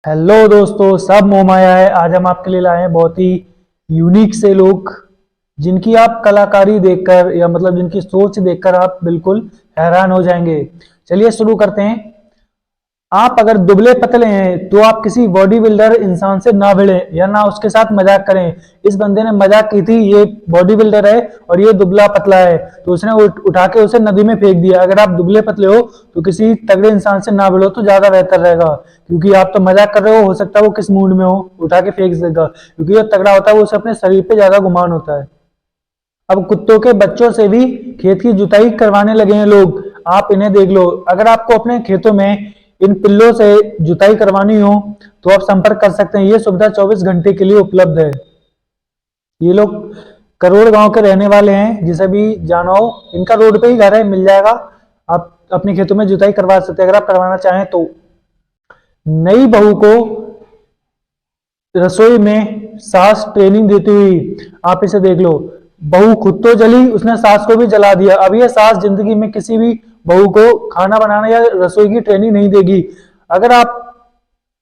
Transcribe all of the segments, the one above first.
Hello दोस्तों, सब मोहमाया है। आज हम आपके लिए लाए हैं बहुत ही यूनिक से लोग, जिनकी आप कलाकारी देखकर या मतलब जिनकी सोच देखकर आप बिल्कुल हैरान हो जाएंगे। चलिए शुरू करते हैं। आप अगर दुबले पतले हैं तो आप किसी बॉडी बिल्डर इंसान से ना भिड़े या ना उसके साथ मजाक करें। इस बंदे ने मजाक की थी, ये बॉडी बिल्डर है और ये दुबला पतला है, तो उसने उठा के उसे नदी में फेंक दिया। अगर आप दुबले पतले हो तो किसी तगड़े इंसान से ना भिड़ो तो ज्यादा बेहतर रहेगा, क्योंकि आप तो मजाक कर रहे हो सकता है वो किस मूड में हो, उठा के फेंक देगा। क्योंकि जो तगड़ा होता है वो उसे अपने शरीर पे ज्यादा गुमान होता है। अब कुत्तों के बच्चों से भी खेत की जुताई करवाने लगे हैं लोग। आप इन्हें देख लो। अगर आपको अपने खेतों में इन पिल्लों से जुताई करवानी हो तो आप संपर्क कर सकते हैं। ये सुविधा 24 घंटे के लिए उपलब्ध है। ये लोग करोड़ गांव के रहने वाले हैं। जिसे भी जाना हो, इनका रोड पे ही घर है, मिल जाएगा। आप अपने खेतों में जुताई करवा सकते हैं अगर आप करवाना चाहें तो। नई बहू को रसोई में सास ट्रेनिंग देती हुई, आप इसे देख लो। बहू खुद तो जली, उसने सास को भी जला दिया। अब ये सास जिंदगी में किसी भी बहू को खाना बनाना या रसोई की ट्रेनिंग नहीं देगी। अगर आप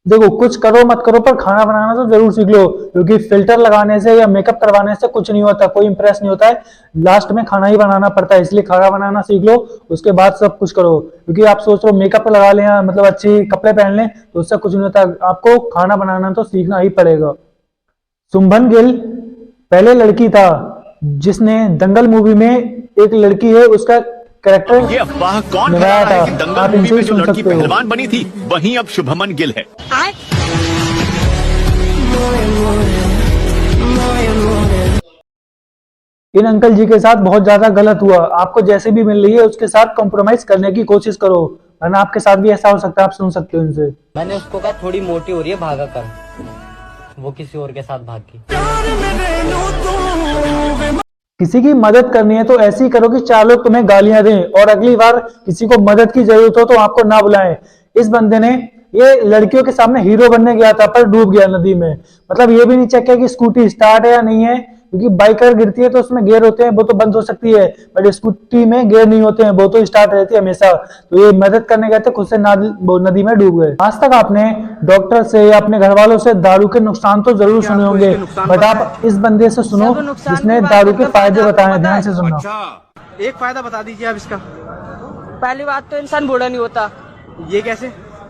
देखो, कुछ करो मत करो पर खाना बनाना तो जरूर सीख लो, क्योंकि फिल्टर लगाने से या मेकअप करवाने से कुछ नहीं होता, कोई इंप्रेस नहीं होता है। लास्ट में खाना ही बनाना पड़ता है, इसलिए खाना बनाना सीख लो, उसके बाद सब कुछ करो। क्योंकि आप सोच रहे हो मेकअप लगा लें या मतलब अच्छे कपड़े पहन लें तो उससे कुछ नहीं होता, आपको खाना बनाना तो सीखना ही पड़ेगा। शुभन गिल पहले लड़की था जिसने दंगल मूवी में एक लड़की है उसका कैरेक्टर ये अफवाह कौन निभाया फैला रहा है था। कि आप दंगल मूवी इनसे में भी जो सुन लड़की सकते हो। पहलवान बनी थी वही अब शुभमन गिल है। इन अंकल जी के साथ बहुत ज्यादा गलत हुआ। आपको जैसे भी मिल रही है उसके साथ कॉम्प्रोमाइज करने की कोशिश करो, वरना आपके साथ भी ऐसा हो सकता है। आप सुन सकते हो इनसे। मैंने उसको कहा थोड़ी मोटी हो रही है, भागा कर। वो किसी और के साथ भाग गई। किसी की मदद करनी है तो ऐसी करो कि 4 लोग तुम्हें गालियां दें और अगली बार किसी को मदद की जरूरत हो तो आपको ना बुलाएं। इस बंदे ने ये लड़कियों के सामने हीरो बनने गया था पर डूब गया नदी में। मतलब ये भी नहीं चेक किया कि स्कूटी स्टार्ट है या नहीं है, क्योंकि बाइक अगर गिरती है तो उसमें गियर होते हैं, वो तो बंद हो सकती है, बट स्कूटी में गियर नहीं होते हैं, वो तो स्टार्ट रहती है हमेशा। तो ये मदद करने गए थे, खुद से नदी में डूब गए। आज तक आपने डॉक्टर से या अपने घर वालों से दारू के नुकसान तो जरूर सुने होंगे, बट आप इस बंदे से सुनो जिसने दारू के फायदे बताए। ध्यान से सुनना। एक फायदा बता दीजिए आप इसका। पहली बात तो इंसान बूढ़ा नहीं होता, ये कैसे?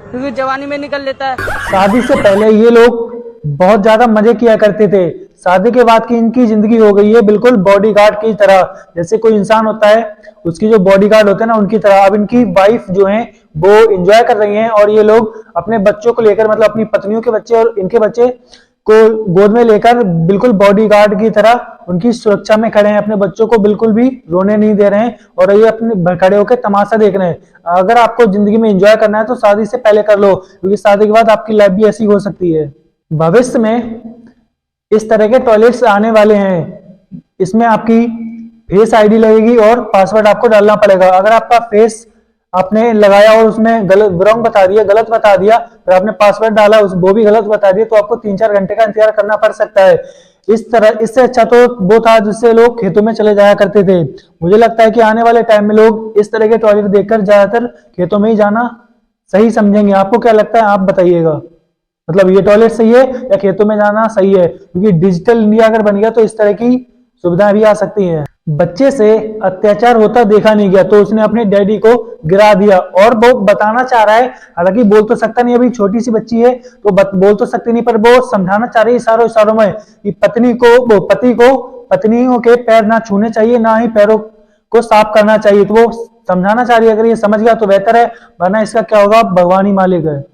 क्योंकि जवानी में निकल लेता है। शादी से पहले ये लोग बहुत ज्यादा मजे किया करते थे। शादी के बाद की इनकी जिंदगी हो गई है बिल्कुल बॉडीगार्ड की तरह। जैसे कोई इंसान होता है उसकी जो बॉडीगार्ड होते हैं ना, उनकी तरह। अब इनकी वाइफ जो है वो एंजॉय कर रही हैं और ये लोग अपने बच्चों को लेकर, मतलब अपनी पत्नियों के बच्चे और इनके बच्चे को गोद में लेकर बिल्कुल बॉडीगार्ड की तरह उनकी सुरक्षा में खड़े हैं। अपने बच्चों को बिल्कुल भी रोने नहीं दे रहे हैं और ये अपने खड़े होकर तमाशा देख रहे हैं। अगर आपको जिंदगी में एंजॉय करना है तो शादी से पहले कर लो, क्योंकि शादी के बाद आपकी लाइफ भी ऐसी हो सकती है। भविष्य में इस तरह के टॉयलेट्स आने वाले हैं। इसमें आपकी फेस आईडी लगेगी और पासवर्ड आपको डालना पड़ेगा। अगर आपका फेस आपने लगाया और उसमें गलत रॉन्ग बता दिया, गलत बता दिया, फिर आपने पासवर्ड डाला वो भी गलत बता दिया, तो आपको 3-4 घंटे का इंतजार करना पड़ सकता है। इस तरह इससे अच्छा तो वो था जिससे लोग खेतों में चले जाया करते थे। मुझे लगता है कि आने वाले टाइम में लोग इस तरह के टॉयलेट देखकर ज्यादातर खेतों में ही जाना सही समझेंगे। आपको क्या लगता है, आप बताइएगा। मतलब ये टॉयलेट सही है या खेतों में जाना सही है? क्योंकि डिजिटल इंडिया अगर बन गया तो इस तरह की सुविधाएं भी आ सकती हैं। बच्चे से अत्याचार होता देखा नहीं गया तो उसने अपने डैडी को गिरा दिया और वो बताना चाह रहा है, हालांकि बोल तो सकता नहीं, अभी छोटी सी बच्ची है तो बोल तो सकती नहीं, पर वो समझाना चाह रही है इशारों में कि पति को पत्नियों के पैर ना छूने चाहिए, ना ही पैरों को साफ करना चाहिए। तो वो समझाना चाह रही है। अगर ये समझ गया तो बेहतर है, वरना इसका क्या होगा भगवान ही मालिक है।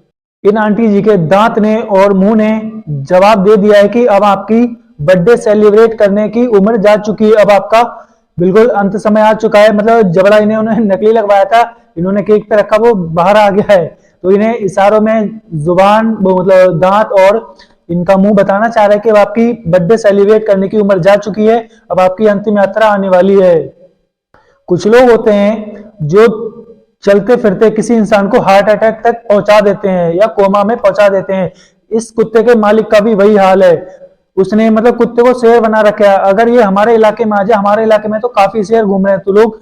इन आंटी जी के दांत ने और मुंह ने जवाब दे दिया है कि अब आपकी बर्थडे सेलिब्रेट करने की उम्र जा चुकी है। अब आपका बिल्कुल अंत समय आ चुका है। मतलब जबड़ा इन्हें उन्होंने नकली लगवाया था, इन्होंने केक पे रखा, वो बाहर आ गया है। तो इन्हें इशारों में जुबान मतलब दांत और इनका मुंह बताना चाह रहा है कि अब आपकी बर्थडे सेलिब्रेट करने की उम्र जा चुकी है, अब आपकी अंतिम यात्रा आने वाली है। कुछ लोग होते हैं जो चलते फिरते किसी इंसान को हार्ट अटैक तक पहुंचा देते हैं या कोमा में पहुंचा देते हैं। इस कुत्ते के मालिक का भी वही हाल है। उसने मतलब कुत्ते को शेर बना रखा है। अगर ये हमारे इलाके में आ जाए, हमारे इलाके में तो काफी शेर घूम रहे हैं, तो लोग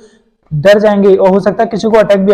डर जाएंगे और हो सकता है किसी को अटैक भी